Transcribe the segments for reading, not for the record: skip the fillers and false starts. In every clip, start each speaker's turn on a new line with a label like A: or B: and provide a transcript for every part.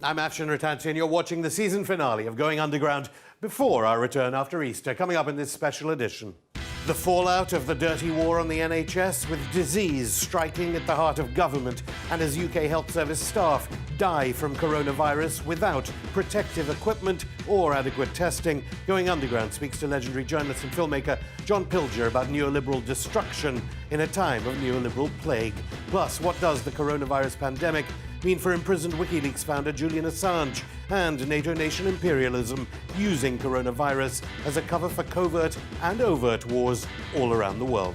A: I'm Afshan Rattansi, and you're watching the season finale of Going Underground before our return after Easter, coming up in this special edition. The fallout of the dirty war on the NHS, with disease striking at the heart of government, and as UK Health Service staff die from coronavirus without protective equipment or adequate testing. Going Underground speaks to legendary journalist and filmmaker John Pilger about neoliberal destruction in a time of neoliberal plague. Plus, what does the coronavirus pandemic mean for imprisoned WikiLeaks founder Julian Assange and NATO nation imperialism using coronavirus as a cover for covert and overt wars all around the world?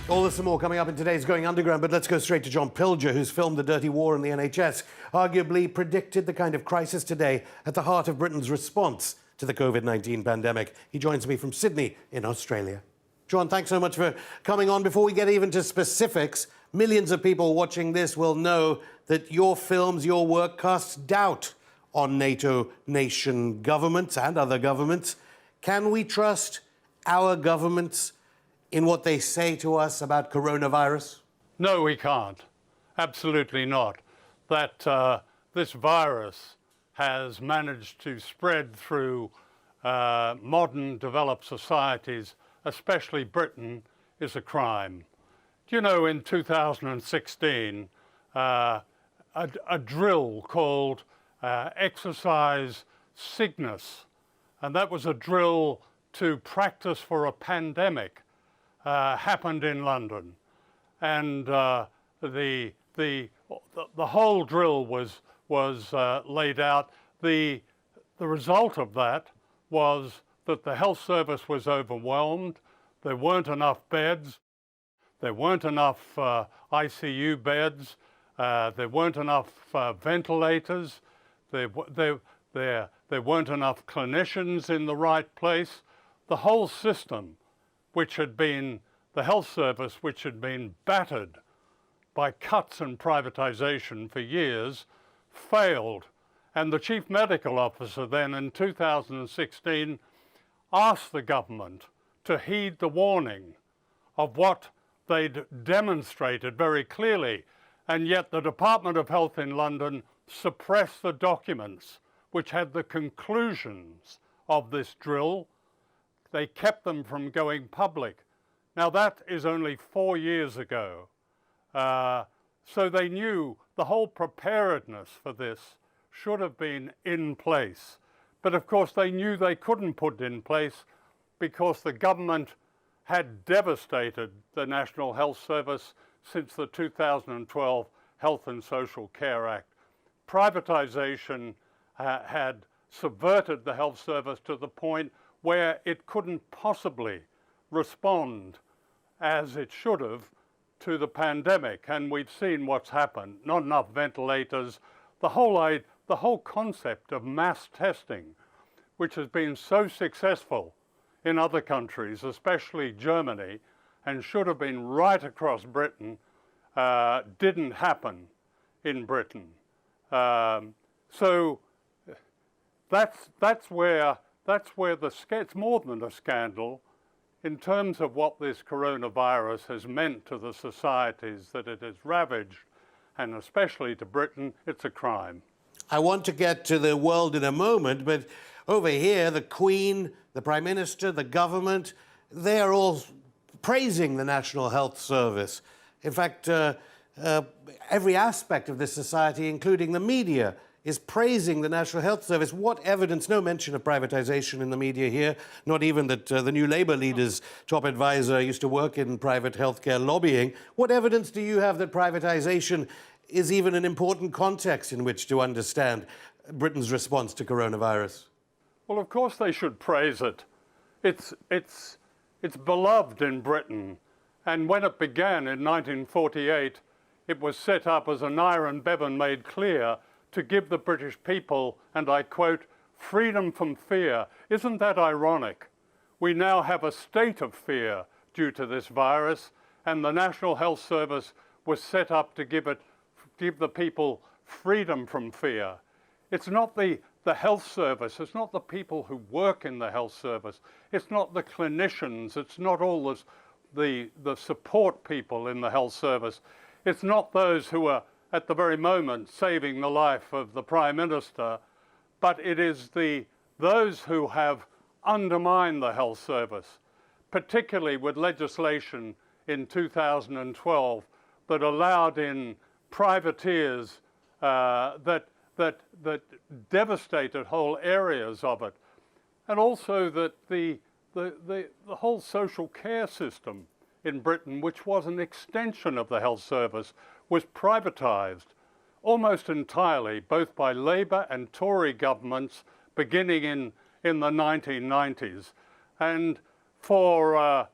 A: All this and more coming up in today's Going Underground, but let's go straight to John Pilger, who's filmed the dirty war in the NHS, arguably predicted the kind of crisis today at the heart of Britain's response to the COVID-19 pandemic. He joins me from Sydney in Australia. John, thanks so much for coming on. Before we get even to specifics, millions of people watching this will know that your films, your work casts doubt on NATO nation governments and other governments. Can we trust our governments in what they say to us about coronavirus?
B: No, we can't. Absolutely not. That this virus has managed to spread through modern developed societies, especially Britain, is a crime. Do you know, in 2016, a drill called Exercise Cygnus, and that was a drill to practice for a pandemic, happened in London, and the whole drill was laid out. The result of that was that the health service was overwhelmed. There weren't enough beds. There weren't enough ICU beds. There weren't enough ventilators. There weren't enough clinicians in the right place. The whole system, which had been the health service, which had been battered by cuts and privatization for years, failed. And the chief medical officer then in 2016 asked the government to heed the warning of what they'd demonstrated very clearly. And yet the Department of Health in London suppressed the documents which had the conclusions of this drill. They kept them from going public. Now that is only 4 years ago. So they knew the whole preparedness for this should have been in place. But of course they knew they couldn't put it in place because the government had devastated the National Health Service since the 2012 Health and Social Care Act. Privatization had subverted the health service to the point where it couldn't possibly respond as it should have to the pandemic. And we've seen what's happened. Not enough ventilators. The whole concept of mass testing, which has been so successful in other countries, especially Germany, and should have been right across Britain, didn't happen in Britain. So that's where it's more than a scandal in terms of what this coronavirus has meant to the societies that it has ravaged, and especially to Britain. It's a crime.
A: I want to get to the world in a moment, but over here, the Queen, the Prime Minister, the government, they are all praising the National Health Service. In fact, every aspect of this society, including the media, is praising the National Health Service. What evidence, no mention of privatization in the media here, not even that the new Labour leader's top advisor used to work in private healthcare lobbying. What evidence do you have that privatization is even an important context in which to understand Britain's response to coronavirus?
B: Well, of course they should praise it. It's beloved in Britain. And when it began in 1948, it was set up, as Aneurin and Bevan made clear, to give the British people, and I quote, freedom from fear. Isn't that ironic? We now have a state of fear due to this virus, and the National Health Service was set up to give the people freedom from fear. It's not the health service, it's not the people who work in the health service, it's not the clinicians, it's not all the support people in the health service, it's not those who are at the very moment saving the life of the Prime Minister, but it is those who have undermined the health service, particularly with legislation in 2012 that allowed in privateers that devastated whole areas of it, and also that the whole social care system in Britain, which was an extension of the health service, was privatised almost entirely, both by Labour and Tory governments beginning in the 1990s. And for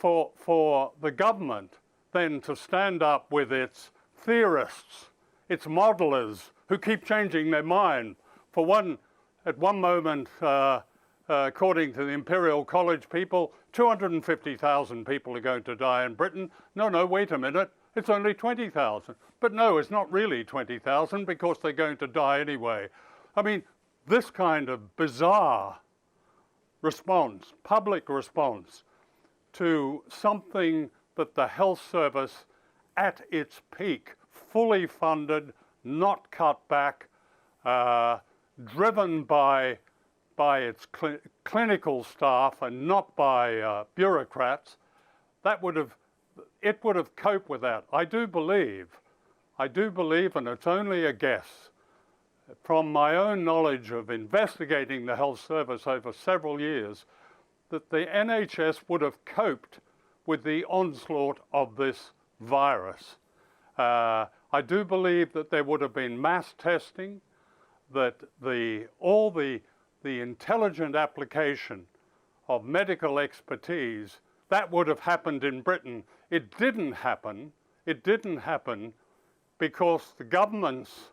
B: the government then to stand up with its theorists, its modelers, who keep changing their mind. At one moment, according to the Imperial College people, 250,000 people are going to die in Britain. No, wait a minute, it's only 20,000. But no, it's not really 20,000 because they're going to die anyway. I mean, this kind of bizarre response, public response to something that the health service at its peak, fully funded, not cut back, driven by its clinical staff and not by bureaucrats, it would have coped with that. I do believe, and it's only a guess, from my own knowledge of investigating the health service over several years, that the NHS would have coped with the onslaught of this virus. I do believe that there would have been mass testing, that all the intelligent application of medical expertise, that would have happened in Britain. It didn't happen. It didn't happen because the governments,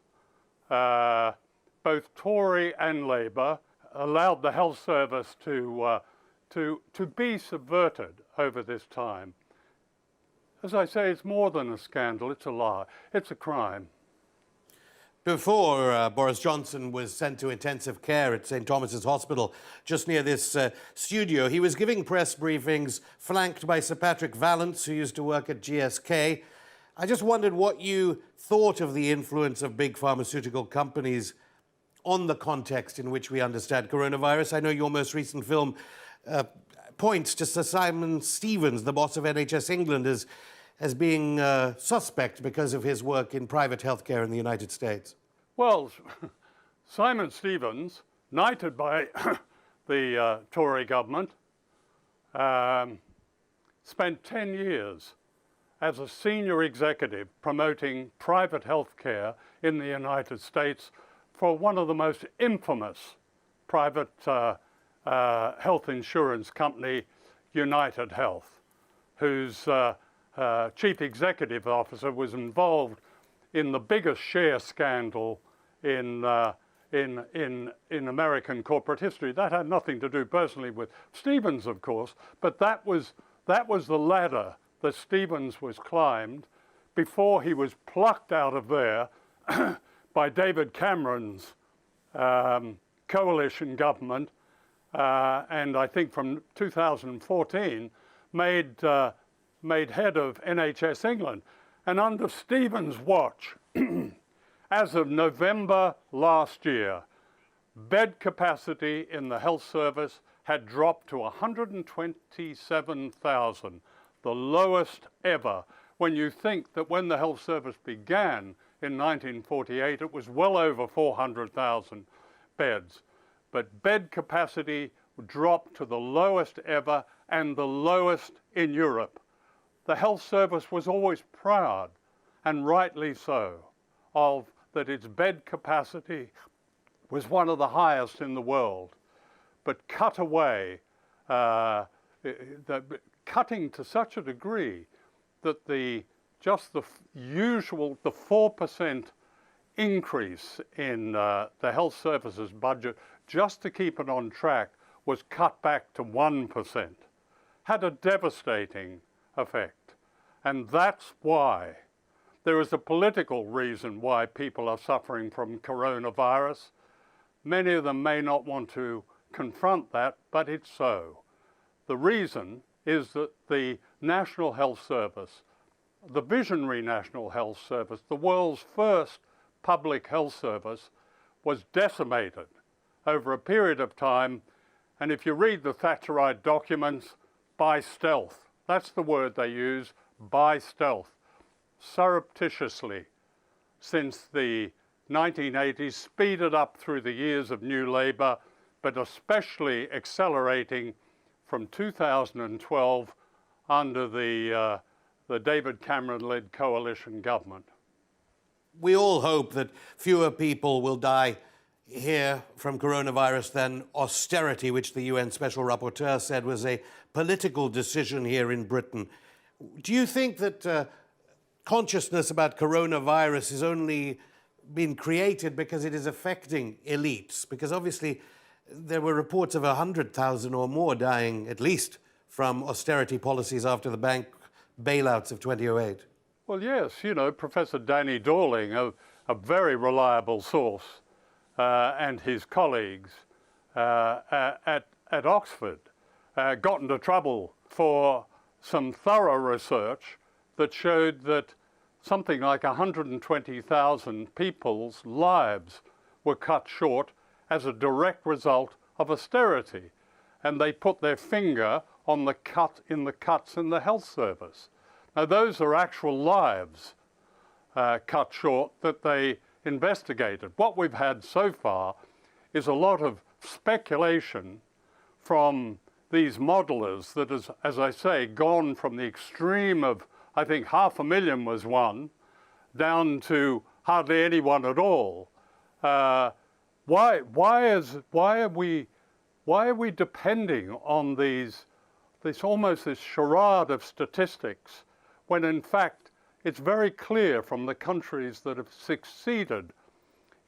B: both Tory and Labour, allowed the health service to be subverted over this time. As I say, it's more than a scandal, it's a lie, it's a crime.
A: Before Boris Johnson was sent to intensive care at St Thomas's Hospital, just near this studio, he was giving press briefings flanked by Sir Patrick Vallance, who used to work at GSK. I just wondered what you thought of the influence of big pharmaceutical companies on the context in which we understand coronavirus. I know your most recent film points to Sir Simon Stevens, the boss of NHS England, as being suspect because of his work in private healthcare in the United States.
B: Well, Simon Stevens, knighted by the Tory government, spent 10 years as a senior executive promoting private healthcare in the United States for one of the most infamous private health insurance company, United Health, whose chief executive officer was involved in the biggest share scandal in American corporate history. That had nothing to do personally with Stevens, of course, but that was the ladder that Stevens was climbed before he was plucked out of there by David Cameron's coalition government, and I think from 2014 made head of NHS England. And under Stevens' watch, as of November last year, bed capacity in the health service had dropped to 127,000, the lowest ever, when you think that when the health service began in 1948, it was well over 400,000 beds. But bed capacity dropped to the lowest ever and the lowest in Europe. The health service was always proud, and rightly so, of that its bed capacity was one of the highest in the world, but cut away, cutting to such a degree that the 4% increase in the health services budget just to keep it on track was cut back to 1%, had a devastating effect. And that's why there is a political reason why people are suffering from coronavirus. Many of them may not want to confront that, but it's so. The reason is that the National Health Service the visionary National Health Service, the world's first public health service, was decimated over a period of time. And if you read the Thatcherite documents, by stealth. That's the word they use, by stealth. Surreptitiously, since the 1980s, speeded up through the years of New Labour, but especially accelerating from 2012 under the David Cameron-led coalition government.
A: We all hope that fewer people will die here from coronavirus than austerity, which the UN Special Rapporteur said was a political decision here in Britain. Do you think that consciousness about coronavirus has only been created because it is affecting elites? Because obviously there were reports of 100,000 or more dying, at least, from austerity policies after the bank bailouts of 2008.
B: Well, yes, you know, Professor Danny Dorling, a very reliable source, and his colleagues at Oxford got into trouble for some thorough research that showed that something like 120,000 people's lives were cut short as a direct result of austerity. And they put their finger on the cuts in the health service. Now, those are actual lives cut short that they investigated. What we've had so far is a lot of speculation from these modelers that has, as I say, gone from the extreme of, I think 500,000 was one, down to hardly anyone at all. Why are we depending on this charade of statistics when in fact it's very clear from the countries that have succeeded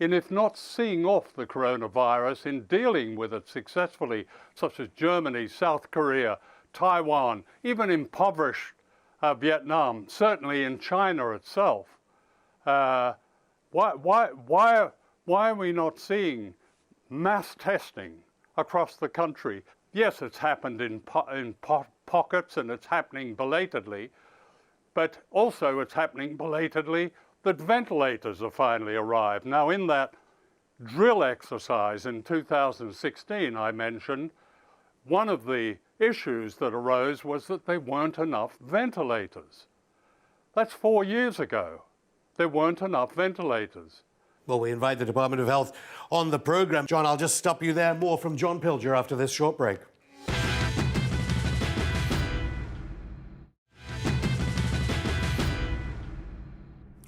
B: in, if not seeing off the coronavirus, in dealing with it successfully, such as Germany, South Korea, Taiwan, even impoverished Vietnam, certainly in China itself. Why are we not seeing mass testing across the country? Yes, it's happened in pockets and it's happening belatedly, but also it's happening belatedly that ventilators have finally arrived. Now, in that drill exercise in 2016 I mentioned, one of the issues that arose was that there weren't enough ventilators. That's 4 years ago. There weren't enough ventilators.
A: Well, we invite the Department of Health on the program. John, I'll just stop you there. More from John Pilger after this short break.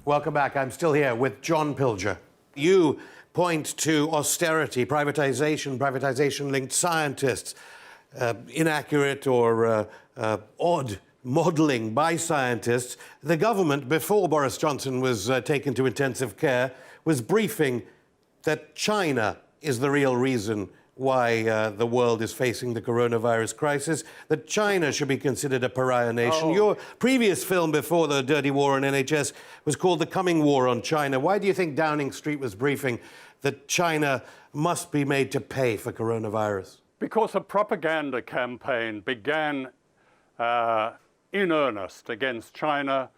A: Welcome back. I'm still here with John Pilger. You point to austerity, privatization-linked scientists, inaccurate or odd modelling by scientists. The government, before Boris Johnson was taken to intensive care, was briefing that China is the real reason why the world is facing the coronavirus crisis, that China should be considered a pariah nation.
B: Oh.
A: Your previous film before the dirty war on NHS was called The Coming War on China. Why do you think Downing Street was briefing that China must be made to pay for coronavirus?
B: Because a propaganda campaign began in earnest against China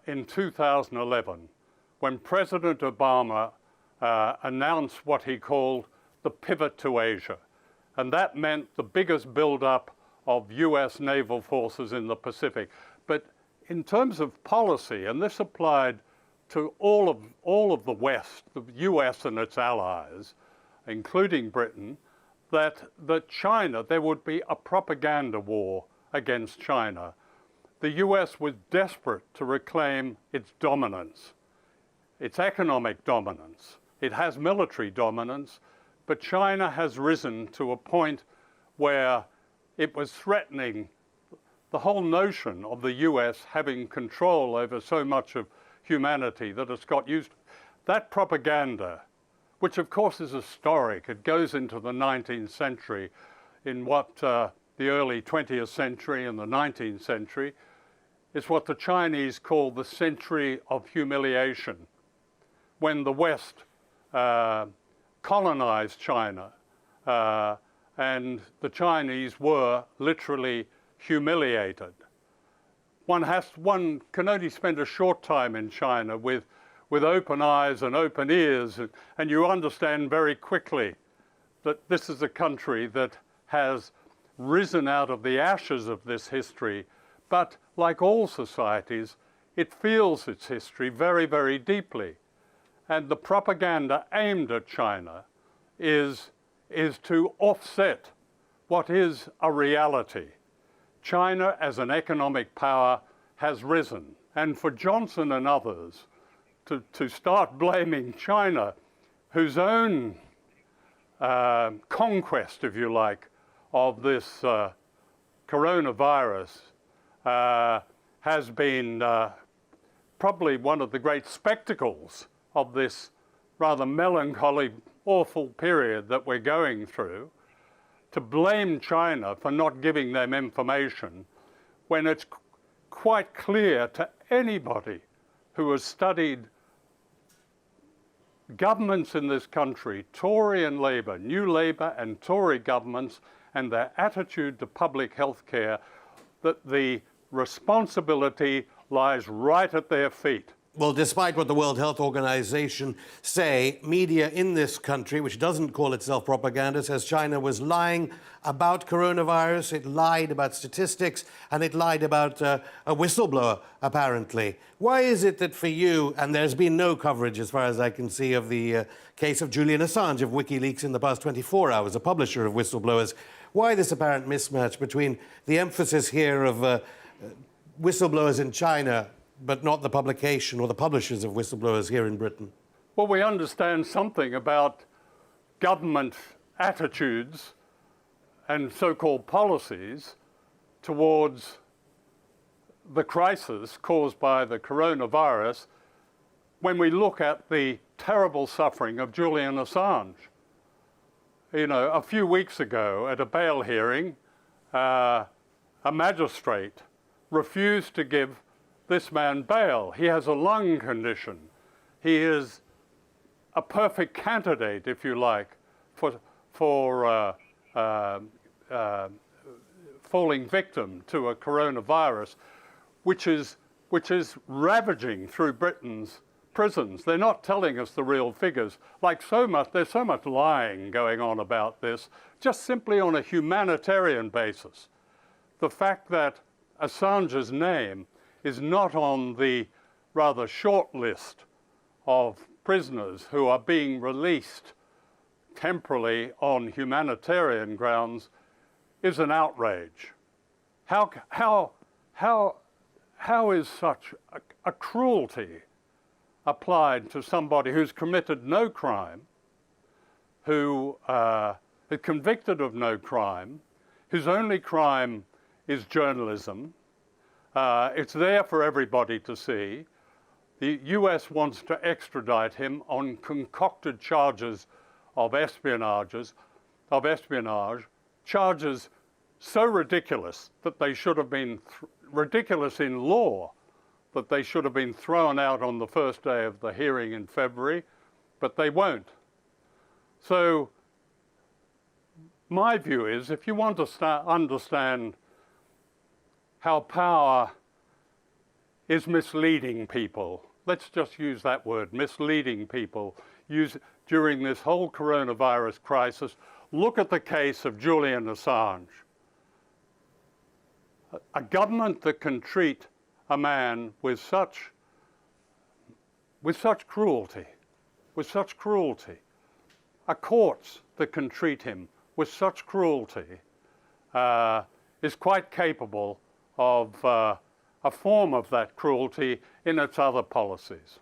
B: in 2011, when President Obama announced what he called the pivot to Asia. And that meant the biggest buildup of US naval forces in the Pacific. But in terms of policy, and this applied to all of the West, the US and its allies, including Britain, that China, there would be a propaganda war against China. The US was desperate to reclaim its dominance, its economic dominance. It has military dominance, but China has risen to a point where it was threatening the whole notion of the US having control over so much of humanity that it's got used to. That propaganda, which of course is historic, it goes into the 19th century, in what the early 20th century and the 19th century, is what the Chinese call the century of humiliation, when the West colonized China, and the Chinese were literally humiliated. one can only spend a short time in China with open eyes and open ears, and you understand very quickly that this is a country that has risen out of the ashes of this history, but like all societies, it feels its history very, very deeply. And the propaganda aimed at China is to offset what is a reality. China as an economic power has risen. And for Johnson and others to start blaming China, whose own conquest, if you like, of this coronavirus has been probably one of the great spectacles of this rather melancholy, awful period that we're going through, to blame China for not giving them information when it's quite clear to anybody who has studied governments in this country, Tory and Labour, New Labour and Tory governments, and their attitude to public health care, that the responsibility lies right at their feet.
A: Well, despite what the World Health Organization say, media in this country, which doesn't call itself propaganda, says China was lying about coronavirus, it lied about statistics, and it lied about a whistleblower, apparently. Why is it that for you, and there's been no coverage, as far as I can see, of the case of Julian Assange of WikiLeaks in the past 24 hours, a publisher of whistleblowers, why this apparent mismatch between the emphasis here of whistleblowers in China but not the publication or the publishers of whistleblowers here in Britain?
B: Well, we understand something about government attitudes and so-called policies towards the crisis caused by the coronavirus when we look at the terrible suffering of Julian Assange. You know, a few weeks ago at a bail hearing, a magistrate refused to give this man bail. He has a lung condition. He is a perfect candidate, if you like, for falling victim to a coronavirus, which is ravaging through Britain's prisons. They're not telling us the real figures. There's so much lying going on about this, just simply on a humanitarian basis. The fact that Assange's name is not on the rather short list of prisoners who are being released temporarily on humanitarian grounds is an outrage. How is such a cruelty applied to somebody who's committed no crime, who is convicted of no crime, whose only crime is journalism? It's there for everybody to see. The US wants to extradite him on concocted charges of espionage, charges so ridiculous that they should have been ridiculous in law, that they should have been thrown out on the first day of the hearing in February, but they won't. So my view is, if you want to understand how power is misleading people, let's just use that word, misleading people, during this whole coronavirus crisis, look at the case of Julian Assange. A government that can treat a man with such cruelty, a courts that can treat him with such cruelty is quite capable of a form of that cruelty in its other policies.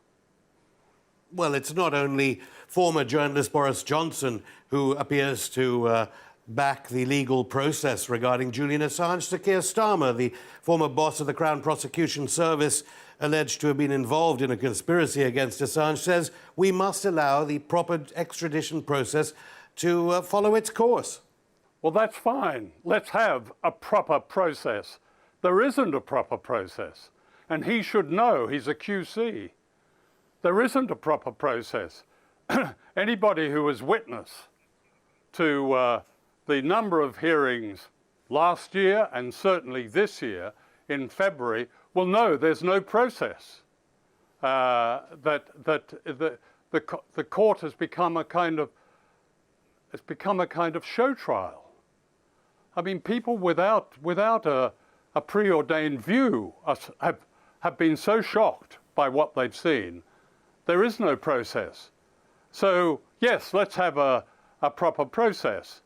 A: Well, it's not only former journalist Boris Johnson who appears to back the legal process regarding Julian Assange. Sir Keir Starmer, the former boss of the Crown Prosecution Service, alleged to have been involved in a conspiracy against Assange, says we must allow the proper extradition process to follow its course.
B: Well, that's fine. Let's have a proper process. There isn't a proper process, and he should know. He's a QC. There isn't a proper process. Anybody who was witness to the number of hearings last year and certainly this year in February Well, no, there's no process. The court has become a kind of show trial. I mean, people without a preordained view have been so shocked by what they've seen. There is no process. So yes, let's have a proper process.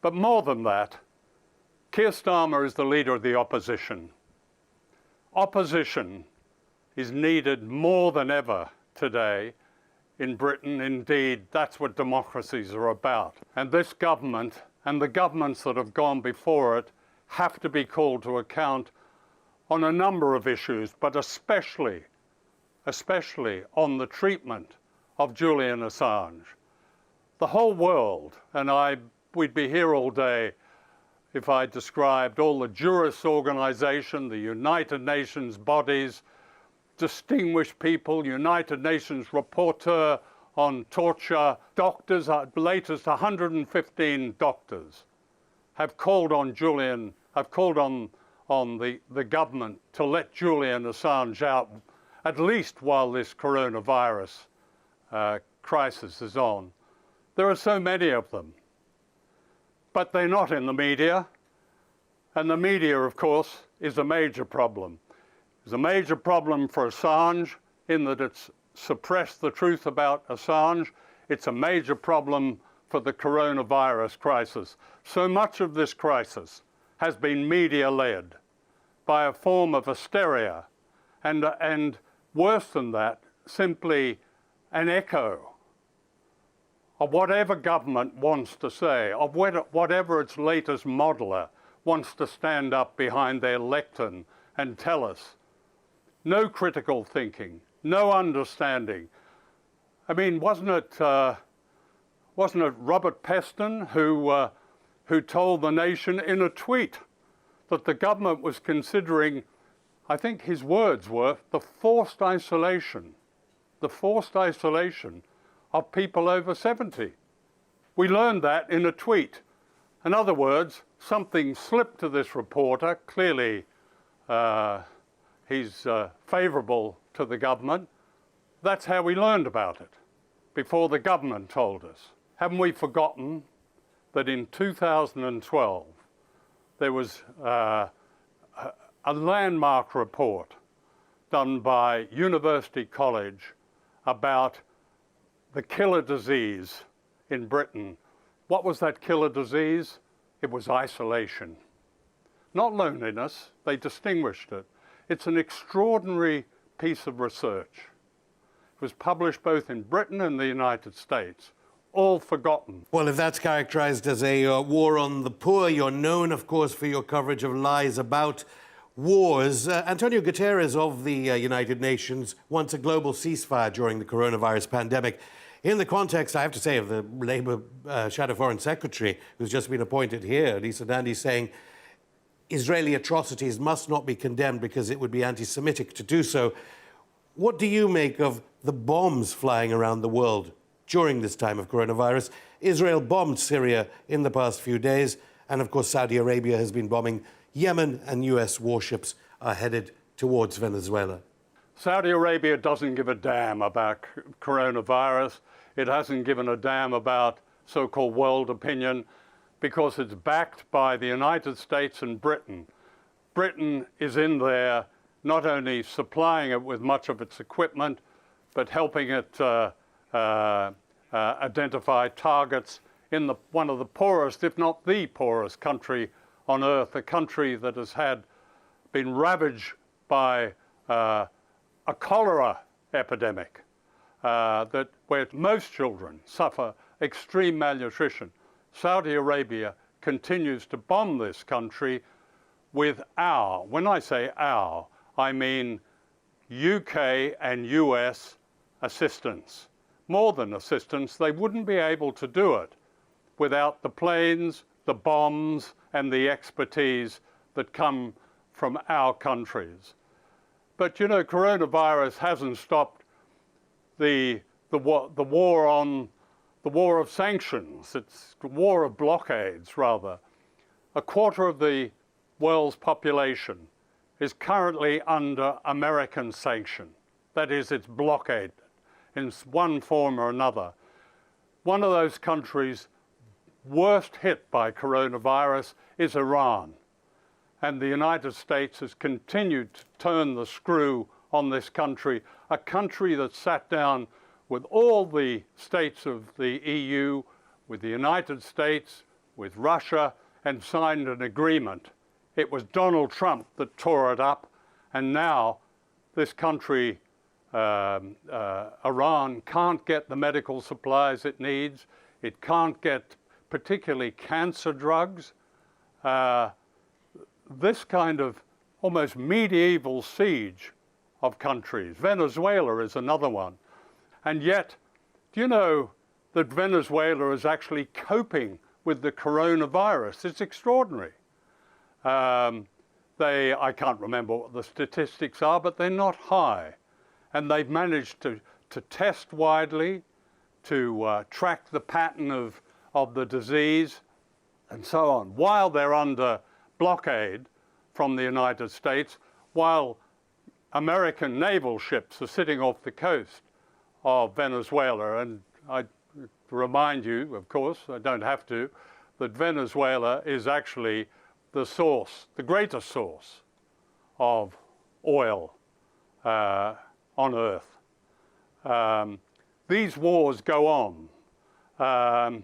B: But more than that, Keir Starmer is the leader of the opposition. Opposition is needed more than ever today in Britain. Indeed, that's what democracies are about. And this government and the governments that have gone before it have to be called to account on a number of issues, but especially on the treatment of Julian Assange. The whole world, and we'd be here all day if I described all the jurist organization, the United Nations bodies, distinguished people, United Nations rapporteur on torture, doctors, latest 115 doctors have called on the government to let Julian Assange out, at least while this coronavirus crisis is on. There are so many of them, but they're not in the media, and the media, of course, is a major problem. It's a major problem for Assange in that it's suppressed the truth about Assange. It's a major problem for the coronavirus crisis. So much of this crisis has been media-led by a form of hysteria and worse than that, simply an echo of whatever government wants to say, of whatever its latest modeler wants to stand up behind their lectern and tell us. No critical thinking, no understanding. I mean, wasn't it Robert Peston who told the nation in a tweet that the government was considering, I think his words were, the forced isolation of people over 70. We learned that in a tweet. In other words, something slipped to this reporter. Clearly, he's favourable to the government. That's how we learned about it, before the government told us. Haven't we forgotten that in 2012, there was a landmark report done by University College about the killer disease in Britain. What was that killer disease? It was isolation. Not loneliness, they distinguished it. It's an extraordinary piece of research. It was published both in Britain and the United States, all forgotten.
A: Well, if that's characterized as a war on the poor, you're known, of course, for your coverage of lies about wars. Antonio Guterres of the United Nations wants a global ceasefire during the coronavirus pandemic. In the context, I have to say, of the Labour Shadow Foreign Secretary, who's just been appointed here, Lisa Nandy, saying Israeli atrocities must not be condemned because it would be anti-Semitic to do so. What do you make of the bombs flying around the world during this time of coronavirus? Israel bombed Syria in the past few days, and of course Saudi Arabia has been bombing Yemen, and US warships are headed towards Venezuela.
B: Saudi Arabia doesn't give a damn about coronavirus. It hasn't given a damn about so-called world opinion because it's backed by the United States and Britain. Britain is in there not only supplying it with much of its equipment, but helping it identify targets in one of the poorest, if not the poorest country on earth, a country that has been ravaged by a cholera epidemic, where most children suffer extreme malnutrition. Saudi Arabia continues to bomb this country with when I say our, I mean UK and US assistance. More than assistance, they wouldn't be able to do it without the planes, the bombs, and the expertise that come from our countries. But you know, coronavirus hasn't stopped the war of sanctions. It's the war of blockades, rather. A quarter of the world's population is currently under American sanction. That is, it's blockaded in one form or another. One of those countries worst hit by coronavirus is Iran. And the United States has continued to turn the screw on this country, a country that sat down with all the states of the EU, with the United States, with Russia, and signed an agreement. It was Donald Trump that tore it up, and now this country, Iran, can't get the medical supplies it needs. It can't get particularly cancer drugs. This kind of almost medieval siege of countries. Venezuela is another one. And yet, do you know that Venezuela is actually coping with the coronavirus? It's extraordinary. I can't remember what the statistics are, but they're not high. And they've managed to test widely, to track the pattern of the disease, and so on, while they're under blockade from the United States, while American naval ships are sitting off the coast of Venezuela. And I remind you, of course, I don't have to, that Venezuela is actually the source, the greatest source of oil on Earth. These wars go on.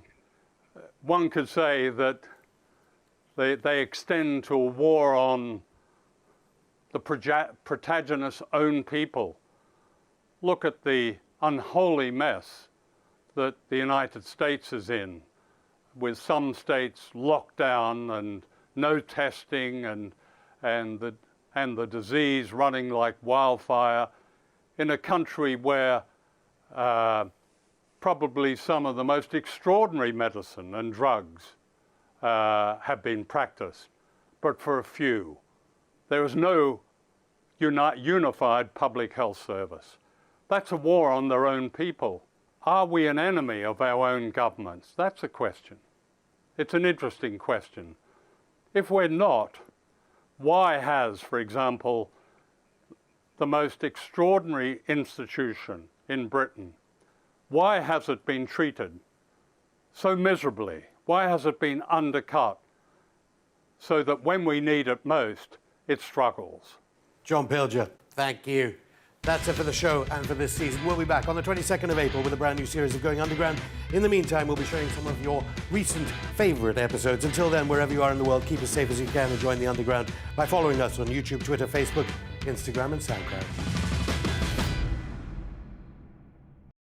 B: One could say that they extend to a war on the protagonist's own people. Look at the unholy mess that the United States is in, with some states locked down and no testing and the disease running like wildfire, in a country where probably some of the most extraordinary medicine and drugs have been practiced, but for a few. There is no unified public health service. That's a war on their own people. Are we an enemy of our own governments? That's a question. It's an interesting question. If we're not, why has, for example, the most extraordinary institution in Britain, why has it been treated so miserably? Why has it been undercut so that when we need it most, it struggles?
A: John Pilger, thank you. That's it for the show and for this season. We'll be back on the 22nd of April with a brand new series of Going Underground. In the meantime, we'll be showing some of your recent favourite episodes. Until then, wherever you are in the world, keep as safe as you can and join the Underground by following us on YouTube, Twitter, Facebook, Instagram and SoundCloud.